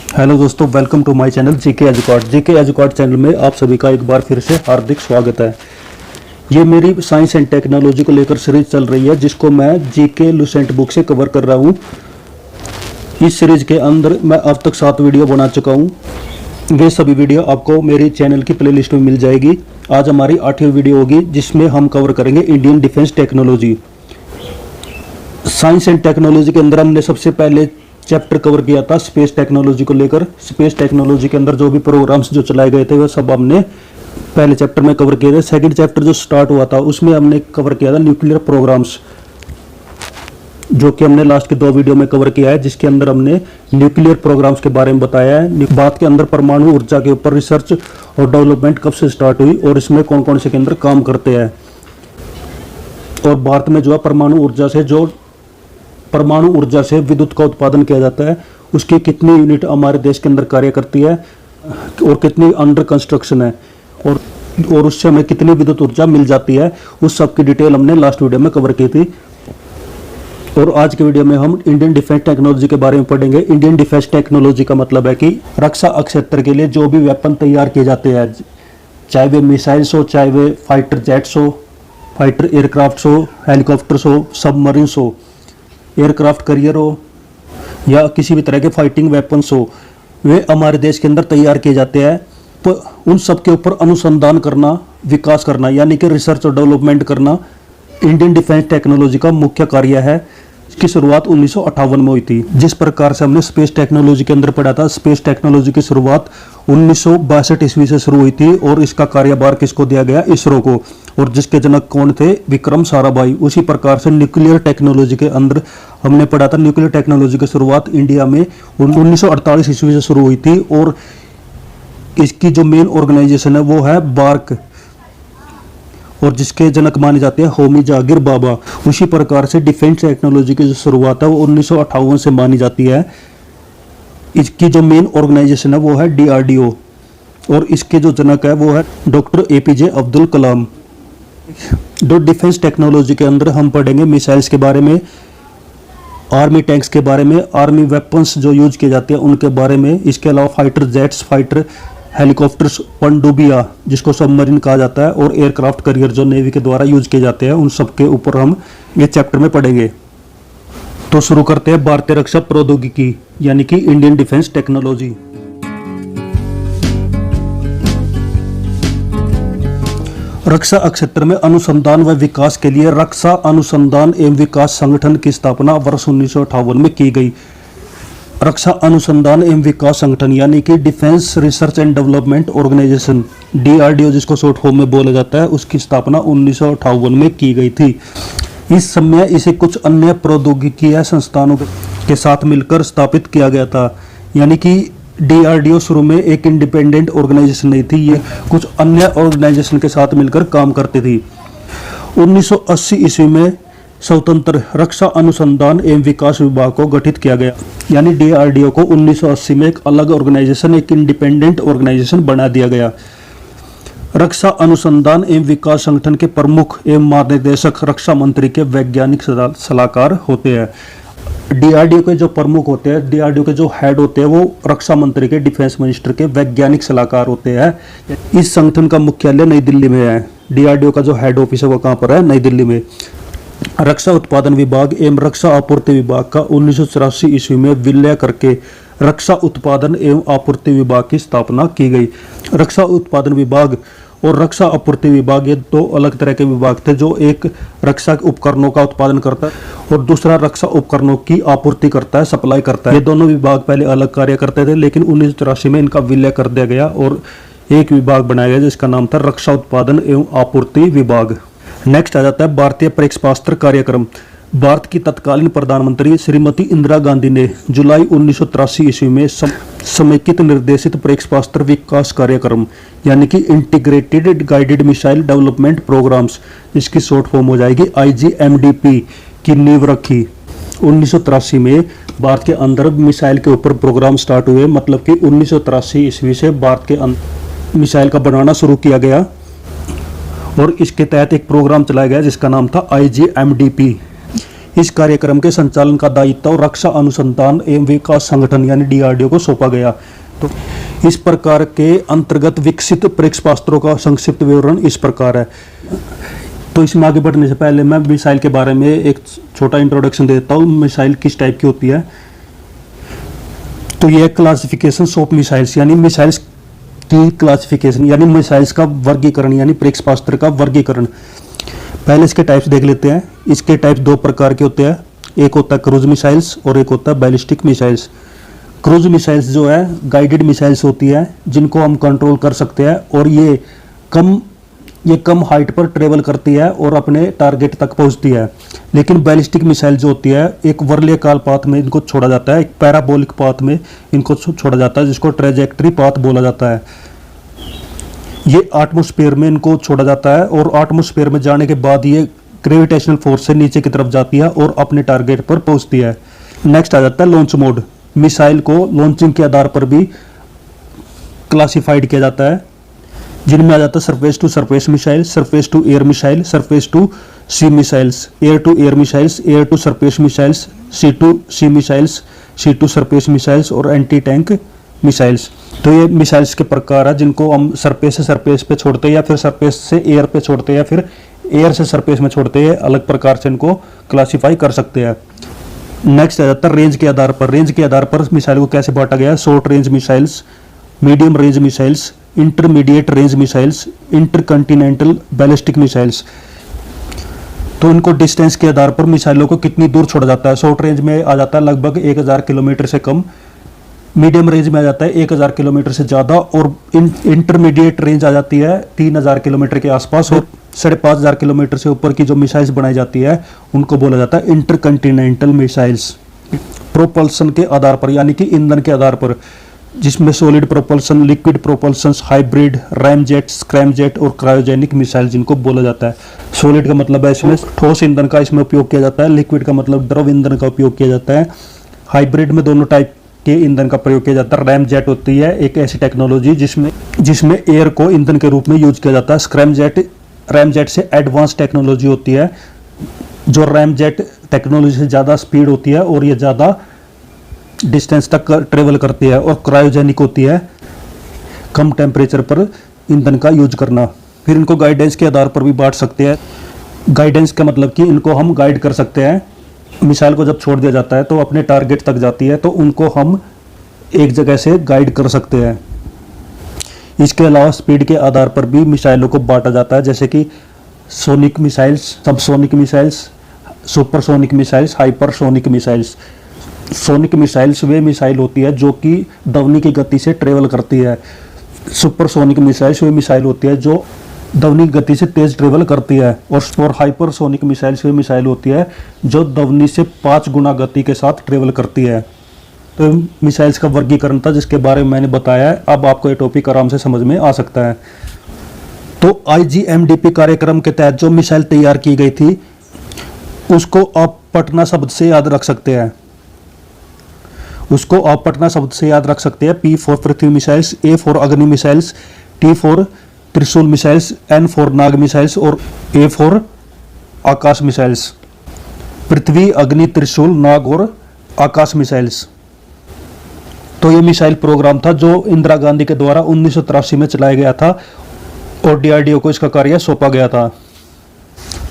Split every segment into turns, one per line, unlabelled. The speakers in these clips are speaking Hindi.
हेलो दोस्तों, welcome to my channel GK एजुकॉट चैनल में आप सभी का एक बार फिर से हार्दिक स्वागत है। ये मेरी साइंस एंड टेक्नोलॉजी को लेकर सीरीज चल रही है जिसको मैं जीके लुसेंट बुक से कवर कर रहा हूँ। इस सीरीज के अंदर मैं अब तक 7 वीडियो बना चुका हूँ। वे सभी वीडियो आपको मेरे चैनल की प्लेलिस्ट में मिल जाएगी। आज हमारी 8वीं वीडियो होगी जिसमें हम कवर करेंगे Indian defence technology. Science and technology के अंदर हमने सबसे पहले चैप्टर कवर किया था स्पेस टेक्नोलॉजी को लेकर। स्पेस टेक्नोलॉजी के अंदर जो भी प्रोग्राम्स जो चलाए गए थे वो सब हमने पहले चैप्टर में कवर किए थे। सेकंड चैप्टर जो स्टार्ट हुआ था उसमें हमने कवर किया था न्यूक्लियर प्रोग्राम्स, जो कि हमने लास्ट के 2 वीडियो में कवर किया है, जिसके अंदर हमने न्यूक्लियर प्रोग्राम्स के बारे में बताया है। बात के अंदर परमाणु ऊर्जा के ऊपर रिसर्च और डेवलपमेंट कब से स्टार्ट हुई और इसमें कौन कौन से केंद्र काम करते हैं, और भारत में जो है परमाणु ऊर्जा से विद्युत का उत्पादन किया जाता है, उसकी कितनी यूनिट हमारे देश के अंदर कार्य करती है और कितनी अंडर कंस्ट्रक्शन है, और उससे हमें कितनी विद्युत ऊर्जा मिल जाती है, उस सब की डिटेल हमने लास्ट वीडियो में कवर की थी। और आज के वीडियो में हम इंडियन डिफेंस टेक्नोलॉजी के बारे में पढ़ेंगे। इंडियन डिफेंस टेक्नोलॉजी का मतलब है कि रक्षा क्षेत्र के लिए जो भी वेपन तैयार किए जाते हैं, चाहे वे मिसाइल्स हो, चाहे वे फाइटर जेट्स हो, फाइटर एयरक्राफ्ट हो, हेलीकॉप्टर्स हो, सबमरीन्स हो, एयरक्राफ्ट करियर हो, या किसी भी तरह के फाइटिंग वेपन्स हो, वे हमारे देश के अंदर तैयार किए जाते हैं। तो उन सब के ऊपर अनुसंधान करना, विकास करना, यानी कि रिसर्च और डेवलपमेंट करना इंडियन डिफेंस टेक्नोलॉजी का मुख्य कार्य है। इसकी शुरुआत 1958 में हुई थी। जिस प्रकार से हमने स्पेस टेक्नोलॉजी के अंदर पढ़ा था, स्पेस टेक्नोलॉजी की शुरुआत 1962 ईस्वी से शुरू हुई थी और इसका कार्यभार किसको दिया गया? इसरो को, और जिसके जनक कौन थे? विक्रम साराभाई। उसी प्रकार से न्यूक्लियर टेक्नोलॉजी के अंदर हमने पढ़ा था, न्यूक्लियर टेक्नोलॉजी की शुरुआत इंडिया में 1948 ईस्वी से शुरू हुई थी और इसकी जो मेन ऑर्गेनाइजेशन है वो है बार्क, और जिसके जनक माने जाते हैं होमी जहांगीर बाबा। उसी प्रकार से डिफेंस टेक्नोलॉजी की जो शुरुआत है वो 1958 से मानी जाती है। इसकी जो मेन ऑर्गेनाइजेशन है वो है DRDO, और इसके जो जनक है वो है डॉक्टर APJ अब्दुल कलाम। जो डिफेंस टेक्नोलॉजी के अंदर हम पढ़ेंगे मिसाइल्स के बारे में, आर्मी टैंक्स के बारे में, आर्मी वेपन्स जो यूज किए जाते हैं उनके बारे में। इसके अलावा फाइटर जेट्स, फाइटर हेलीकॉप्टर्स, पनडुबिया जिसको सबमरीन कहा जाता है, और एयरक्राफ्ट करियर जो नेवी के द्वारा यूज किए जाते हैं, उन सब के ऊपर हम ये चैप्टर में पढ़ेंगे। तो शुरू करते हैं भारतीय रक्षा प्रौद्योगिकी यानी कि इंडियन डिफेंस टेक्नोलॉजी। रक्षा क्षेत्र में अनुसंधान व विकास के लिए रक्षा अनुसंधान एवं विकास संगठन की स्थापना वर्ष 1958 में की गई। रक्षा अनुसंधान एवं विकास संगठन यानी कि defence research and development organisation, DRDO जिसको शॉर्ट फॉर्म में बोला जाता है, उसकी स्थापना 1958 में की गई थी। इस समय इसे कुछ अन्य प्रौद्योगिकीय संस्थानों के साथ मिलकर स्थापित किया गया था, यानी कि DRDO शुरू में एक इंडिपेंडेंट ऑर्गेनाइजेशन नहीं थी, ये कुछ अन्य ऑर्गेनाइजेशन के साथ मिलकर काम करती थी। 1980 ईस्वी में स्वतंत्र रक्षा अनुसंधान एवं विकास विभाग को गठित किया गया, यानी DRDO को 1980 में एक अलग ऑर्गेनाइजेशन, एक इंडिपेंडेंट ऑर्गेनाइजेशन बना दिया गया। रक्षा अनुसंधान एवं विकास संगठन के प्रमुख एवं महानिदेशक रक्षा मंत्री के वैज्ञानिक सलाहकार होते हैं। DRDO के जो प्रमुख होते हैं, DRDO के जो हेड होते हैं, वो रक्षा मंत्री के, डिफेंस मिनिस्टर के वैज्ञानिक सलाहकार होते हैं। इस संगठन का मुख्यालय नई दिल्ली में है। DRDO का जो हेड ऑफिस है वो कहाँ पर है? नई दिल्ली में। रक्षा उत्पादन विभाग एवं रक्षा आपूर्ति विभाग का 1984 ईस्वी में विलय करके रक्षा उत्पादन एवं आपूर्ति विभाग की स्थापना की गई। रक्षा उत्पादन विभाग और रक्षा आपूर्ति विभाग ये 2 अलग तरह के विभाग थे, जो एक रक्षा उपकरणों का उत्पादन करता है और दूसरा रक्षा उपकरणों की आपूर्ति करता है, सप्लाई करता है। ये दोनों विभाग पहले अलग कार्य करते थे, लेकिन 1984 में इनका विलय कर दिया गया और एक विभाग बनाया गया जिसका नाम था रक्षा उत्पादन एवं आपूर्ति विभाग। नेक्स्ट आ जाता है भारतीय प्रेक्षेपास्त्र कार्यक्रम। भारत की तत्कालीन प्रधानमंत्री श्रीमती इंदिरा गांधी ने जुलाई 1983 ईस्वी में समेकित निर्देशित प्रेक्षेपास्त्र विकास कार्यक्रम यानी कि integrated guided missile development programmes, इसकी शॉर्ट फॉर्म हो जाएगी IGMDP, की नींव रखी। 1983 में भारत के अंदर मिसाइल के ऊपर प्रोग्राम स्टार्ट हुए, मतलब कि 1983 ईस्वी से भारत के अंदर मिसाइल का बनाना शुरू किया गया और इसके तहत एक प्रोग्राम चलाया गया जिसका नाम था IGMDP। इस कार्यक्रम के संचालन का दायित्व रक्षा अनुसंधान एवं विकास संगठन यानी डीआरडीओ को सौंपा गया। तो इस प्रकार के अंतर्गत विकसित प्रक्षेपास्त्रों का संक्षिप्त विवरण इस प्रकार है। तो इसमें आगे बढ़ने से पहले मैं मिसाइल के बारे में एक छोटा इंट्रोडक्शन देता हूँ। मिसाइल किस टाइप की होती है, तो ये क्लासिफिकेशन ऑफ मिसाइल्स यानी मिसाइल्स की क्लासिफिकेशन यानी मिसाइल्स का वर्गीकरण यानी प्रक्षेपास्त्र का वर्गीकरण। पहले इसके टाइप्स देख लेते हैं। इसके टाइप दो प्रकार के होते हैं, एक होता है क्रूज मिसाइल्स और एक होता है बैलिस्टिक मिसाइल्स। क्रूज मिसाइल्स जो है गाइडेड मिसाइल्स होती है जिनको हम कंट्रोल कर सकते हैं और ये कम हाइट पर ट्रेवल करती है और अपने टारगेट तक पहुंचती है। लेकिन बैलिस्टिक मिसाइल जो होती है एक वर्लैकाल पाथ में इनको छोड़ा जाता है, एक पैराबोलिक पाथ में इनको छोड़ा जाता है जिसको ट्रेजेक्टरी पाथ बोला जाता है। ये एटमॉस्फेयर में इनको छोड़ा जाता है और एटमॉस्फेयर में जाने के बाद ये ग्रेविटेशनल फोर्स से नीचे की तरफ जाती है और अपने टारगेट पर पहुंचती है। नेक्स्ट आ जाता है लॉन्च मोड। मिसाइल को लॉन्चिंग के आधार पर भी क्लासिफाइड किया जाता है, जिनमें आ जाता है surface to surface missile, surface to air missile, surface to sea missiles, air to air missiles, air to surface missiles, sea to sea missiles, sea to surface missiles और एंटी टैंक मिसाइल्स। तो ये मिसाइल्स के प्रकार है जिनको हम सरफेस से सरफेस पे छोड़ते हैं या फिर सरफेस से एयर पे छोड़ते हैं या फिर एयर से सरफेस में छोड़ते हैं। अलग प्रकार से इनको क्लासिफाई कर सकते हैं। नेक्स्ट आ जाता है रेंज के आधार पर। रेंज के आधार पर मिसाइल को कैसे बांटा गया है, short range missiles, medium range missiles, intermediate range missiles, intercontinental ballistic missiles. तो इनको डिस्टेंस के आधार पर मिसाइलों को कितनी दूर छोड़ा जाता है। शॉर्ट रेंज में आ जाता है लगभग 1000 किलोमीटर से कम, मीडियम रेंज में आ जाता है 1000 किलोमीटर से ज़्यादा और इंटरमीडिएट रेंज आ जाती है 3000 किलोमीटर के आसपास और 5500 किलोमीटर से ऊपर की जो मिसाइल्स बनाई जाती है उनको बोला जाता है इंटरकॉन्टिनेंटल मिसाइल्स। प्रोपल्सन के आधार पर यानी कि ईंधन के आधार पर, जिसमें solid propulsion, liquid propulsion, hybrid, ramjet, scramjet और क्रायोजेनिक मिसाइल जिनको बोला जाता है। सॉलिड का मतलब है इसमें ठोस ईंधन का इसमें उपयोग किया जाता है, लिक्विड का मतलब द्रव ईंधन का उपयोग किया जाता है, हाइब्रिड में दोनों टाइप के ईंधन का प्रयोग किया जाता है। रैमजेट होती है एक ऐसी टेक्नोलॉजी जिसमें एयर को ईंधन के रूप में यूज किया जाता है। स्क्रैमजेट रैमजेट से एडवांस टेक्नोलॉजी होती है जो रैमजेट टेक्नोलॉजी से ज़्यादा स्पीड होती है और ये ज़्यादा डिस्टेंस तक ट्रेवल करती है। और क्रायोजेनिक होती है कम टेम्परेचर पर ईंधन का यूज करना। फिर इनको गाइडेंस के आधार पर भी बांट सकते हैं। गाइडेंस का मतलब कि इनको हम गाइड कर सकते हैं। मिसाइल को जब छोड़ दिया जाता है तो अपने टारगेट तक जाती है तो उनको हम एक जगह से गाइड कर सकते हैं। इसके अलावा स्पीड के आधार पर भी मिसाइलों को बांटा जाता है, जैसे कि sonic missiles, subsonic missiles, supersonic missiles, hypersonic missiles. Sonic missiles वे मिसाइल होती है जो कि ध्वनि की गति से ट्रेवल करती है। सुपरसोनिक मिसाइल्स वे मिसाइल होती है जो ध्वनि गति से तेज ट्रेवल करती है। और हाइपरसोनिक मिसाइल्स वे मिसाइल होती है जो ध्वनि से 5 गुना गति के साथ ट्रेवल करती है। तो मिसाइल्स का वर्गीकरण था जिसके बारे में मैंने बताया है। अब आपको ये टॉपिक आराम से समझ में आ सकता है। तो IGMDP कार्यक्रम के तहत जो मिसाइल तैयार की गई थी उसको आप पटना शब्द से याद रख सकते हैं। P for Prithvi missiles, A for अग्नि मिसाइल्स, T फॉर त्रिशूल missiles, N for Nag missiles और A फॉर आकाश मिसाइल्स। पृथ्वी, अग्नि, त्रिशूल, नाग और आकाश मिसाइल्स। तो ये मिसाइल प्रोग्राम था जो इंदिरा गांधी के द्वारा 1983 में चलाया गया था और डीआरडीओ को इसका कार्य सौंपा गया था।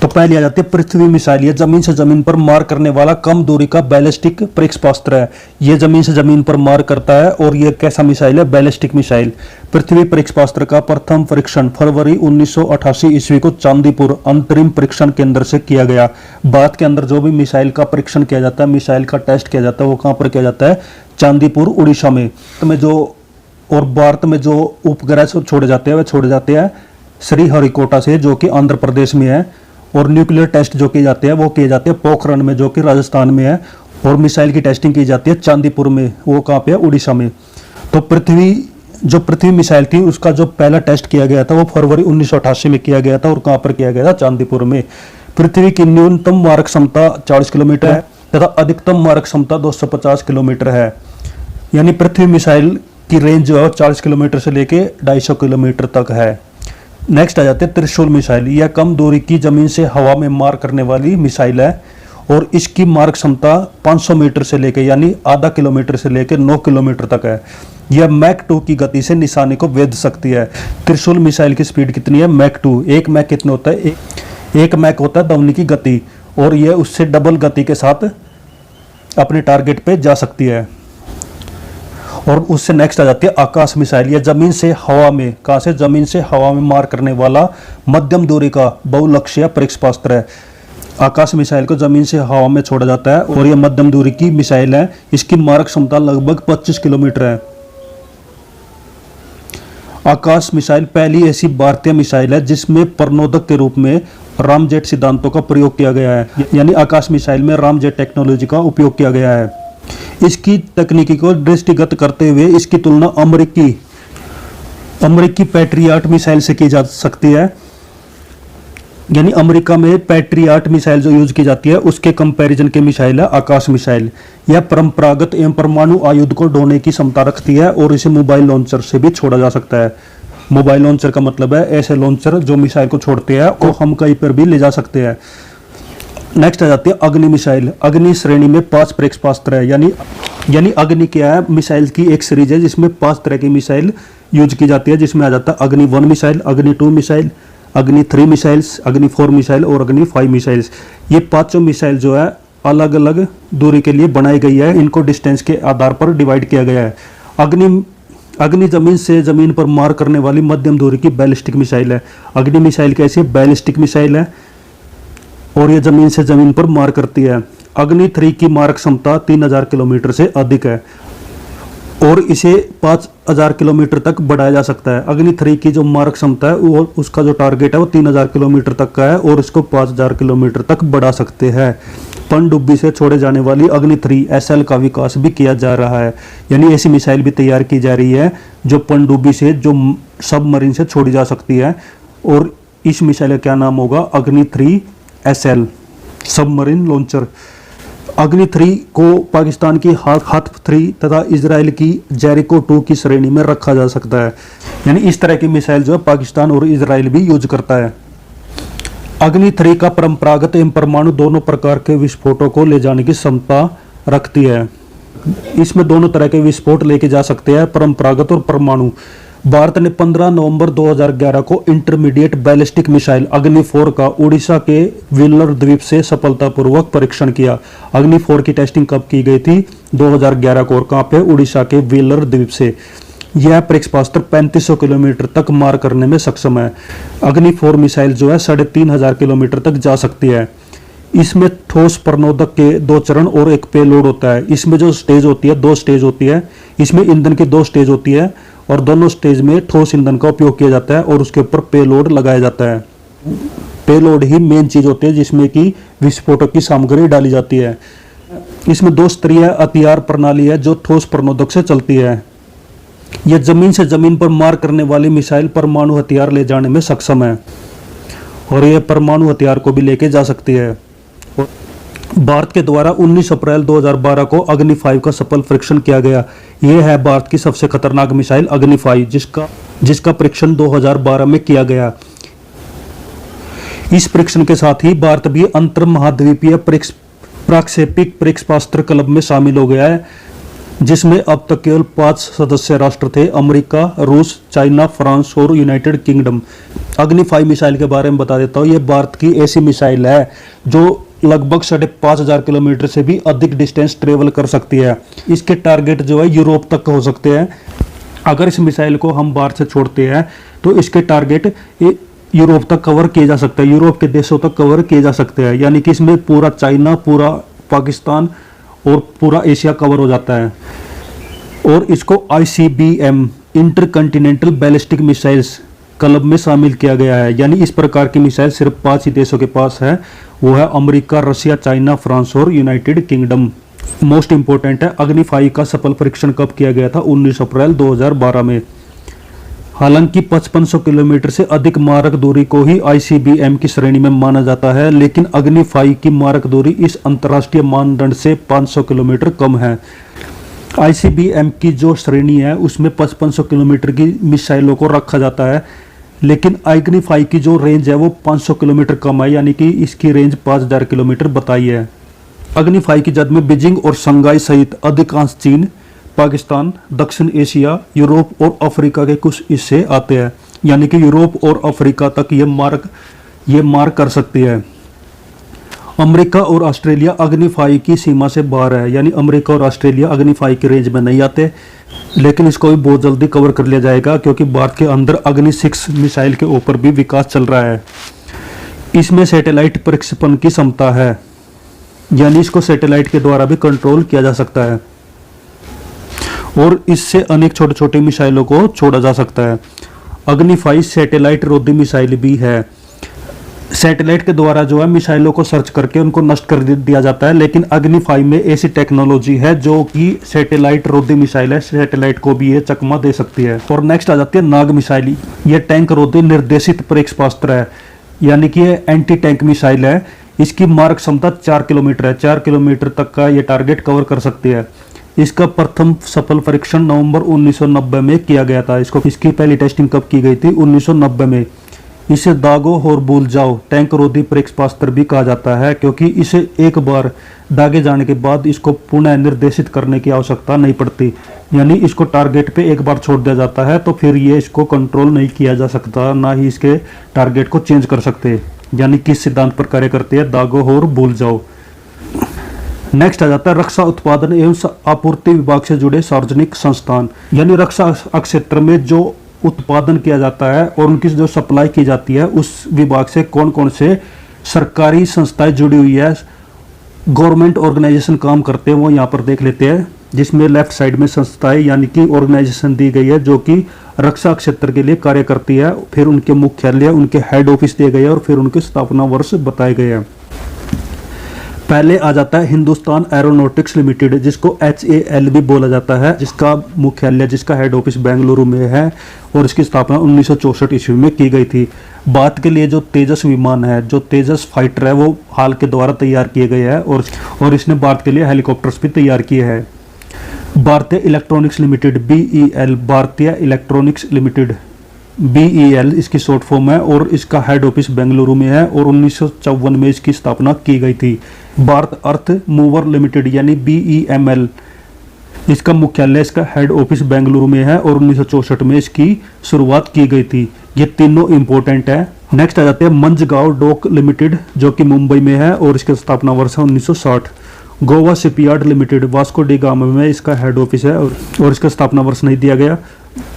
तो पहले आ जाती है पृथ्वी मिसाइल। ये जमीन से जमीन पर मार करने वाला कम दूरी का बैलिस्टिक प्रक्षेपास्त्र है। ये जमीन से जमीन पर मार करता है और ये कैसा मिसाइल है, बैलिस्टिक मिसाइल। पृथ्वी प्रक्षेपास्त्र का प्रथम परीक्षण फरवरी 1988 ईस्वी को चांदीपुर अंतरिम परीक्षण केंद्र से किया गया। भारत के अंदर जो भी मिसाइल का परीक्षण किया जाता है, मिसाइल का टेस्ट किया जाता है, वो कहाँ पर किया जाता है, चांदीपुर उड़ीसा में। और भारत में जो उपग्रह छोड़े जाते हैं वे छोड़े जाते हैं श्रीहरिकोटा से जो कि आंध्र प्रदेश में है। और न्यूक्लियर टेस्ट जो किए जाते हैं वो किए जाते हैं पोखरण में जो कि राजस्थान में है। और मिसाइल की टेस्टिंग की जाती है चांदीपुर में, वो कहाँ पे है, उड़ीसा में। तो पृथ्वी मिसाइल थी उसका जो पहला टेस्ट किया गया था वो फरवरी 1988 में किया गया था। और कहाँ पर किया गया था, चांदीपुर में। पृथ्वी की न्यूनतम मारक क्षमता 40 किलोमीटर है तथा अधिकतम मारक क्षमता 250 किलोमीटर है। यानी पृथ्वी मिसाइल की रेंज जो है 40 किलोमीटर से लेके 250 किलोमीटर तक है। नेक्स्ट आ जाते हैं त्रिशूल मिसाइल। यह कम दूरी की जमीन से हवा में मार करने वाली मिसाइल है और इसकी मारक क्षमता 500 मीटर से लेकर यानी आधा किलोमीटर से लेकर 9 किलोमीटर तक है। यह मैक 2 की गति से निशाने को भेद सकती है। त्रिशूल मिसाइल की स्पीड कितनी है? मैक 2। एक मैक कितना होता है? एक मैक होता है ध्वनि की गति, और यह उससे डबल गति के साथ अपने टारगेट पे जा सकती है। और उससे नेक्स्ट आ जाती है आकाश मिसाइल। यह जमीन से हवा में, कहां से? जमीन से हवा में मार करने वाला मध्यम दूरी का बहुलक्ष्य प्रक्षेपास्त्र है। आकाश मिसाइल को जमीन से हवा में छोड़ा जाता है और यह मध्यम दूरी की मिसाइल है। इसकी मारक क्षमता लगभग 25 किलोमीटर है। आकाश मिसाइल पहली ऐसी भारतीय मिसाइल है जिसमें प्रणोदक के रूप में रामजेट सिद्धांतों का प्रयोग किया गया है, यानी आकाश मिसाइल में रामजेट टेक्नोलॉजी का उपयोग किया गया है। इसकी तकनीकी को दृष्टिगत करते हुए इसकी तुलना अमेरिकी पैट्रियट मिसाइल से की जा सकती है, यानी अमेरिका में पैट्रियट मिसाइल जो यूज की जाती है उसके कंपैरिजन की मिसाइल है आकाश मिसाइल। यह परंपरागत एवं परमाणु आयुध को ढोने की क्षमता रखती है और इसे मोबाइल लॉन्चर से भी छोड़ा जा सकता है। मोबाइल लॉन्चर का मतलब है ऐसे लॉन्चर जो मिसाइल को छोड़ते हैं और हम कहीं पर भी ले जा सकते हैं। नेक्स्ट आ जाती है अग्नि मिसाइल। अग्नि श्रेणी में 5 प्रक्षेपास्त्र है, यानी अग्नि क्या है? मिसाइल की एक सीरीज है जिसमें 5 तरह की मिसाइल यूज की जाती है, जिसमें आ जाता है अग्नि 1 मिसाइल, अग्नि 2 मिसाइल, अग्नि 3 मिसाइल्स, अग्नि 4 मिसाइल और अग्नि 5 मिसाइल्स। ये पांचों मिसाइल जो है अलग अलग दूरी के लिए बनाई गई है, इनको डिस्टेंस के आधार पर डिवाइड किया गया है। अग्नि जमीन से जमीन पर मार करने वाली मध्यम दूरी की बैलिस्टिक मिसाइल है। अग्नि मिसाइल कैसी है? बैलिस्टिक मिसाइल है और यह जमीन से जमीन पर मार करती है। अग्नि 3 की मारक क्षमता 3000 किलोमीटर से अधिक है और इसे 5000 किलोमीटर तक बढ़ाया जा सकता है। अग्नि 3 की जो मारक क्षमता है वो उसका जो टारगेट है वो 3000 किलोमीटर तक का है और इसको 5000 किलोमीटर तक बढ़ा सकते हैं। पनडुब्बी से छोड़े जाने वाली अग्नि 3 SL का विकास भी किया जा रहा है, यानी ऐसी मिसाइल भी तैयार की जा रही है जो पनडुब्बी से, जो सबमरीन से छोड़ी जा सकती है। और इस मिसाइल का क्या नाम होगा? अग्नि 3 SL सबमरीन लॉन्चर। अग्नि 3 को पाकिस्तान की हाथ 3 तथा इजराइल की जेरिको 2 की श्रेणी में रखा जा सकता है, यानी इस तरह की मिसाइल जो है पाकिस्तान और इजराइल भी यूज करता है। अग्नि 3 का परंपरागत एवं परमाणु दोनों प्रकार के विस्फोटों को ले जाने की क्षमता रखती है। इसमें दोनों तरह के विस्फोट लेके जा सकते हैं, परंपरागत और परमाणु। भारत ने 15 नवंबर 2011 को इंटरमीडिएट बैलिस्टिक मिसाइल अग्नि 4 का उड़ीसा के व्हीलर द्वीप से सफलतापूर्वक परीक्षण किया। अग्नि 4 की टेस्टिंग कब की गई थी? 2011 को। और कहां पे? उड़ीसा के व्हीलर द्वीप से। यह प्रक्षेपास्त्र 3500 किलोमीटर तक मार करने में सक्षम है। अग्नि 4 मिसाइल जो है 3500 किलोमीटर तक जा सकती है। इसमें ठोस प्रणोदक के 2 चरण और एक पेलोड होता है। इसमें जो स्टेज होती है 2 स्टेज होती है। इसमें ईंधन की 2 स्टेज होती है और दोनों स्टेज में ठोस ईंधन का उपयोग किया जाता है और उसके ऊपर पेलोड लगाया जाता है। पेलोड ही मेन चीज होती है जिसमें कि विस्फोटक की सामग्री डाली जाती है। इसमें 2 स्तरीय हथियार प्रणाली है जो ठोस प्रणोदक से चलती है। यह जमीन से जमीन पर मार करने वाली मिसाइल परमाणु हथियार ले जाने में सक्षम है और यह परमाणु हथियार को भी लेके जा सकती है। भारत के द्वारा 19 अप्रैल 2012 को अग्नि 5 का सफल परीक्षण किया गया। यह है भारत की सबसे खतरनाक मिसाइल अग्नि 5 जिसका परीक्षण 2012 में किया गया। इस परीक्षण के साथ ही भारत भी अंतर महाद्वीपीय प्राक्षेपिक प्रक्षेपास्त्र क्लब में शामिल हो गया है, जिसमें अब तक केवल 5 सदस्य राष्ट्र थे: अमेरिका, रूस, चाइना, फ्रांस और यूनाइटेड किंगडम। अग्नि 5 मिसाइल के बारे में बता देता हूँ। यह भारत की ऐसी मिसाइल है जो लगभग 5500 किलोमीटर से भी अधिक डिस्टेंस ट्रेवल कर सकती है। इसके टारगेट जो है यूरोप तक हो सकते हैं। अगर इस मिसाइल को हम भारत से छोड़ते हैं तो इसके टारगेट यूरोप तक कवर किए जा सकते हैं, यूरोप के देशों तक कवर किए जा सकते हैं, यानी कि इसमें पूरा चाइना, पूरा पाकिस्तान और पूरा एशिया कवर हो जाता है। और इसको ICBM इंटरकंटिनेंटल बैलिस्टिक मिसाइल्स क्लब में शामिल किया गया है, यानी इस प्रकार की मिसाइल सिर्फ 5 ही देशों के पास है, वो है अमेरिका, रशिया, चाइना, फ्रांस और यूनाइटेड किंगडम। मोस्ट इंपोर्टेंट है, अग्नि 5 का सफल परीक्षण कब किया गया था? 19 अप्रैल 2012 में। हालांकि 5500 किलोमीटर से अधिक मारक दूरी को ही ICBM की श्रेणी में माना जाता है, लेकिन अग्नि 5 की मारक दूरी इस अंतर्राष्ट्रीय मानदंड से 500 किलोमीटर कम है। ICBM की जो श्रेणी है उसमें 5500 किलोमीटर की मिसाइलों को रखा जाता है, लेकिन अग्नि 5 की जो रेंज है वो 500 किलोमीटर कम है, यानी कि इसकी रेंज 5000 किलोमीटर बताई है। अग्नि 5 की जद में बीजिंग और शंघाई सहित अधिकांश चीन, पाकिस्तान, दक्षिण एशिया, यूरोप और अफ्रीका के कुछ हिस्से आते हैं। यानी कि यूरोप और अफ्रीका तक ये मार कर सकती है। अमेरिका और ऑस्ट्रेलिया अग्नि 5 की सीमा से बाहर है, यानी अमेरिका और ऑस्ट्रेलिया अग्नि 5 की रेंज में नहीं आते, लेकिन इसको भी बहुत जल्दी कवर कर लिया जाएगा क्योंकि भारत के अंदर अग्नि 6 मिसाइल के ऊपर भी विकास चल रहा है। इसमें सैटेलाइट प्रक्षेपण की क्षमता है, यानी इसको सैटेलाइट के द्वारा भी कंट्रोल किया जा सकता है और इससे अनेक छोटे छोटे मिसाइलों को छोड़ा जा सकता है। अग्नि 5 सैटेलाइट रोधी मिसाइल भी है। सैटेलाइट के द्वारा जो है मिसाइलों को सर्च करके उनको नष्ट कर दिया जाता है, लेकिन अग्नि 5 में ऐसी टेक्नोलॉजी है जो कि सैटेलाइट रोधी मिसाइल है, सैटेलाइट को भी ये चकमा दे सकती है। और नेक्स्ट आ जाती है नाग मिसाइल। ये टैंक रोधी निर्देशित प्रक्षेपास्त्र है, यानी कि ये एंटी टैंक मिसाइल है। इसकी मारक क्षमता 4 किलोमीटर है, 4 किलोमीटर तक का ये टारगेट कवर कर सकती है। इसका प्रथम सफल परीक्षण नवंबर 1990 में किया गया था। इसकी पहली टेस्टिंग कब की गई थी? 1990 में। इसे दागो और भूल जाओ टैंक रोधी प्रक्षेपास्त्र भी कहा जाता है, क्योंकि इसे एक बार दागे जाने के बाद इसको पुनः निर्देशित करने की आवश्यकता नहीं पड़ती। यानी इसको टारगेट पे एक बार छोड़ दिया जाता है तो फिर ये इसको कंट्रोल नहीं किया जा सकता, ना ही इसके टारगेट को चेंज कर सकते। यानी किस सिद्धांत पर कार्य करती है? दागो और भूल जाओ। नेक्स्ट आ जाता है रक्षा उत्पादन एवं आपूर्ति विभाग से जुड़े सार्वजनिक संस्थान। यानी रक्षा क्षेत्र में जो उत्पादन किया जाता है और उनकी जो सप्लाई की जाती है, उस विभाग से कौन कौन से सरकारी संस्थाएं जुड़ी हुई है, गवर्नमेंट ऑर्गेनाइजेशन काम करते हैं, वो यहाँ पर देख लेते हैं। जिसमें लेफ्ट साइड में संस्थाएं यानी कि ऑर्गेनाइजेशन दी गई है जो कि रक्षा क्षेत्र के लिए कार्य करती है। फिर उनके मुख्यालय, उनके हेड ऑफिस दिए गए हैं और फिर उनके स्थापना वर्ष बताए गए हैं। पहले आ जाता है हिंदुस्तान एरोनॉटिक्स लिमिटेड, जिसको HAL भी बोला जाता है, जिसका मुख्यालय, जिसका हेड ऑफिस बेंगलुरु में है और इसकी स्थापना 1964 ईस्वी में की गई थी। भारत के लिए जो तेजस विमान है, जो तेजस फाइटर है, वो हाल के द्वारा तैयार किए गए हैं और इसने भारत के लिए हेलीकॉप्टर्स भी तैयार किए हैं। भारतीय इलेक्ट्रॉनिक्स लिमिटेड BEL, भारतीय इलेक्ट्रॉनिक्स लिमिटेड BEL इसकी शॉर्ट फॉर्म है और इसका हेड ऑफिस बेंगलुरु में है और 1954 में इसकी स्थापना की गई थी। भारत अर्थ मूवर लिमिटेड यानी BEML, इसका मुख्यालय, इसका हेड ऑफिस बेंगलुरु में है और 1964 में इसकी शुरुआत की गई थी। ये तीनों इंपॉर्टेंट है। नेक्स्ट आ जाते हैं मंझगांव डॉक लिमिटेड, जो कि मुंबई में है और इसकी स्थापना वर्ष है 1960। Goa shipyard limited, Vasco D gamma में इसका हेड ऑफिस है और इसका स्थापना वर्ष नहीं दिया गया।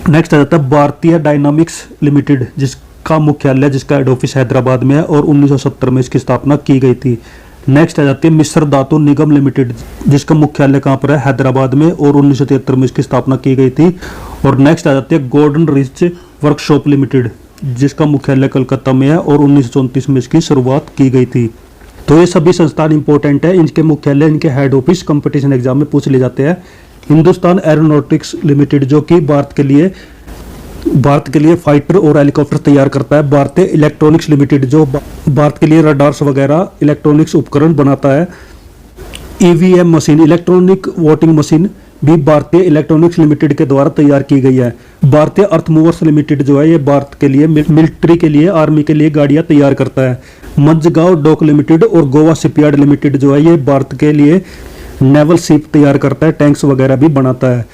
नेक्स्ट आ जाता है भारतीय डायनामिक्स लिमिटेड, जिसका मुख्यालय, जिसका हेड ऑफिस हैदराबाद में है और 1970 में इसकी स्थापना की गई थी। नेक्स्ट आ जाती है मिस्र धातु निगम लिमिटेड, जिसका मुख्यालय कहाँ पर है? हैदराबाद में और 1973 में इसकी स्थापना की गई थी। और नेक्स्ट आ जाती है गोल्डन रिच वर्कशॉप लिमिटेड, जिसका मुख्यालय कलकत्ता में है और 1934 में इसकी शुरुआत की गई थी। तो ये सभी संस्थान इंपॉर्टेंट है, इनके मुख्यालय, इनके हेड ऑफिस कंपटीशन एग्जाम में पूछ ले जाते हैं। हिंदुस्तान एरोनॉटिक्स लिमिटेड, जो कि भारत के लिए फाइटर और हेलीकॉप्टर तैयार करता है। भारतीय इलेक्ट्रॉनिक्स लिमिटेड, जो भारत के लिए रडार्स वगैरह इलेक्ट्रॉनिक्स उपकरण बनाता है। EVM machine, electronic voting machine, भी भारतीय इलेक्ट्रॉनिक्स लिमिटेड के द्वारा तैयार की गई है। भारतीय अर्थ मूवर्स लिमिटेड जो है, ये भारत के लिए मिलिट्री के लिए, आर्मी के लिए गाड़ियां तैयार करता है। मंझगांव डॉक लिमिटेड और गोवा शिपयार्ड लिमिटेड जो है, ये भारत के लिए नेवल शिप तैयार करता है, टैंक्स वगैरह भी बनाता है।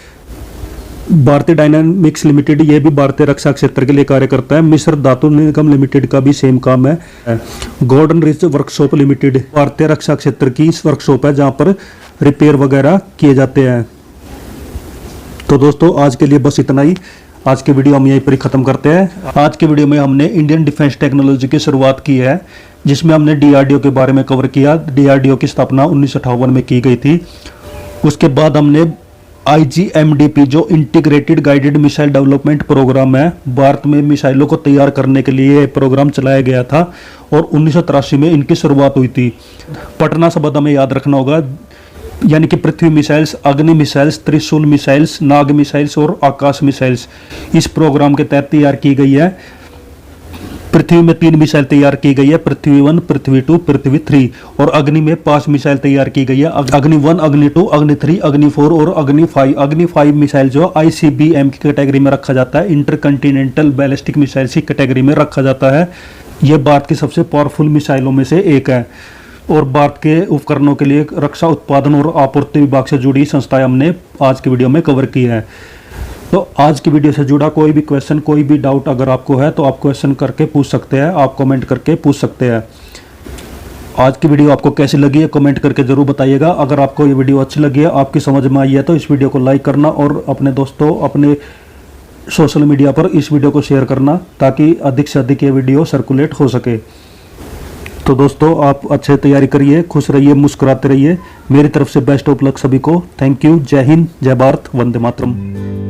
भारतीय डायनामिक्स लिमिटेड, ये भी भारतीय रक्षा क्षेत्र के लिए कार्य करता है। मिस्र धातु निगम लिमिटेड का भी सेम काम है। गोल्डन रिच वर्कशॉप लिमिटेड भारतीय रक्षा क्षेत्र की वर्कशॉप है, जहां पर रिपेयर वगैरह किए जाते हैं। तो दोस्तों आज के लिए बस इतना ही। आज की वीडियो हम यहीं पर ही खत्म करते हैं। आज की वीडियो में हमने इंडियन डिफेंस टेक्नोलॉजी की शुरुआत की है, जिसमें हमने DRDO के बारे में कवर किया। DRDO की स्थापना 1958 में की गई थी। उसके बाद हमने IGMDP, जो integrated guided missile development programme है, भारत में मिसाइलों को तैयार करने के लिए प्रोग्राम चलाया गया था और 1983 में इनकी शुरुआत हुई थी। पटना शब्द हमें याद रखना होगा, यानी कि पृथ्वी मिसाइल्स, अग्नि मिसाइल्स, त्रिशूल मिसाइल्स, नाग मिसाइल्स और आकाश मिसाइल्स इस प्रोग्राम के तहत तैयार की गई है। पृथ्वी में 3 मिसाइल तैयार की गई है, पृथ्वी 1, पृथ्वी 2, पृथ्वी 3, और अग्नि में 5 मिसाइल तैयार की गई है, अग्नि 1, अग्नि 2, अग्नि 3, अग्नि 4 और अग्नि 5। अग्नि 5 मिसाइल जो ICBM की कैटेगरी में रखा जाता है, इंटरकंटिनेंटल बैलिस्टिक मिसाइल की कैटेगरी में रखा जाता है। यह भारत की सबसे पावरफुल मिसाइलों में से एक है। और भारत के उपकरणों के लिए रक्षा उत्पादन और आपूर्ति विभाग से जुड़ी संस्थाएं हमने आज की वीडियो में कवर की है। तो आज की वीडियो से जुड़ा कोई भी क्वेश्चन, कोई भी डाउट अगर आपको है तो आप क्वेश्चन करके पूछ सकते हैं, आप कमेंट करके पूछ सकते हैं। आज की वीडियो आपको कैसी लगी है कमेंट करके ज़रूर बताइएगा। अगर आपको ये वीडियो अच्छी लगी है, आपकी समझ में आई है, तो इस वीडियो को लाइक करना और अपने दोस्तों, अपने सोशल मीडिया पर इस वीडियो को शेयर करना, ताकि अधिक से अधिक ये वीडियो सर्कुलेट हो सके। तो दोस्तों, आप अच्छे तैयारी करिए, खुश रहिए, मुस्कुराते रहिए। मेरी तरफ से बेस्ट ऑफ लक सभी को। Thank you. जय हिंद, जय भारत, वंदे मातरम।